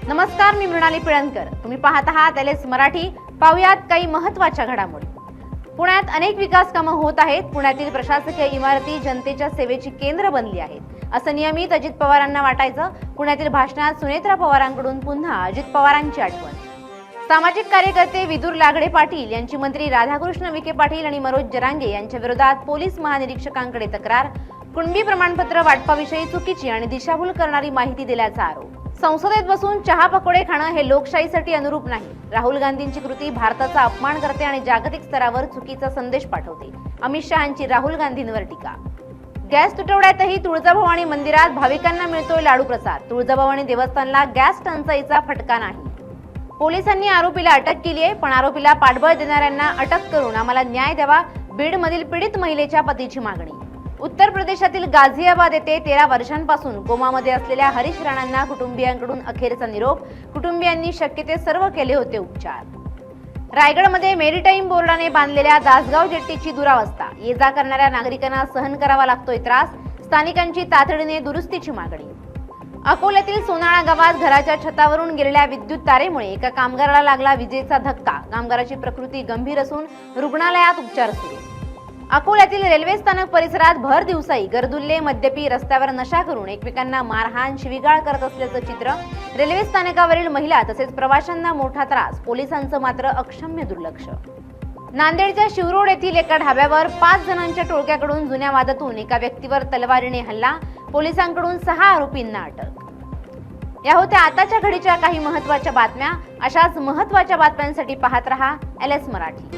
नमस्कार, मी मृणाली पिळणकर. तुम्ही पाहत आहात एलएस मराठी. पाहुयात काही महत्त्वाच्या घडामोडी. पुण्यात अनेक विकास कामं होत आहेत. पुण्यातील प्रशासकीय इमारती जनतेच्या सेवेची केंद्र बनली आहेत असं नियमित अजित पवारांना वाटायचं. पुण्यातील भाषणात सुनेत्रा पवारांकडून पुन्हा अजित पवारांची आठवण. सामाजिक कार्यकर्ते विदुर लागडे पाटील यांची मंत्री राधाकृष्ण विखे पाटील आणि मनोज जरांगे यांच्या विरोधात पोलीस महानिरीक्षकांकडे तक्रार. कुणबी प्रमाणपत्र वाटपाविषयी चुकीची आणि दिशाभूल करणारी माहिती दिल्याचा आरोप. संसदेत बसून चहा पकोडे खाणं हे लोकशाहीसाठी अनुरूप नाही. राहुल गांधींची कृती भारताचा अपमान करते आणि जागतिक स्तरावर चुकीचा संदेश पाठवते. अमित शहांची राहुल गांधींवर टीका. गॅस तुटवड्यातही तुळजाभवानी मंदिरात भाविकांना मिळतोय लाडू प्रसाद. तुळजाभवानी देवस्थानला गॅस टंचाईचा फटका नाही. पोलिसांनी आरोपीला अटक केली आहे, पण आरोपीला पाठबळ देणाऱ्यांना अटक करून आम्हाला न्याय द्यावा. बीडमधील पीडित महिलेच्या पतीची मागणी. उत्तर प्रदेशातील गाझियाबाद येथे 13 वर्षांपासून कोमामध्ये असलेल्या हरीश राणांना कुटुंबियांकडून अखेरचा निरोप. कुटुंबियांनी शक्य ते सर्व केले होते उपचार. रायगडमध्ये मेरीटाईम बोर्डाने बांधलेल्या दासगाव जेट्टीची दुरावस्था. ये जा करणाऱ्या नागरिकांना सहन करावा लागतोय त्रास. स्थानिकांची तातडीने दुरुस्तीची मागणी. अकोल्यातील सोनाळा गावात घराच्या छतावरून गेलेल्या विद्युत तारेमुळे एका कामगाराला लागला विजेचा धक्का. कामगाराची प्रकृती गंभीर असून रुग्णालयात उपचार सुरू. अकोल्यातील रेल्वे स्थानक परिसरात भर दिवसाई गर्दुल्ले मद्यपी रस्त्यावर नशा करून एकमेकांना मारहाण शिवीगाळ करत असल्याचं चित्र. रेल्वे स्थानकावरील महिला तसेच प्रवाशांना मोठा त्रास. पोलिसांचं मात्र अक्षम्य दुर्लक्ष. नांदेडच्या शिवरोड येथील एका ढाब्यावर 5 जणांच्या टोळक्याकडून जुन्या वादातून एका व्यक्तीवर तलवारीने हल्ला. पोलिसांकडून 6 आरोपींना अटक. या होत्या आताच्या घडीच्या काही महत्त्वाच्या बातम्या. अशाच महत्त्वाच्या बातम्यांसाठी पाहत रहा एलएस मराठी.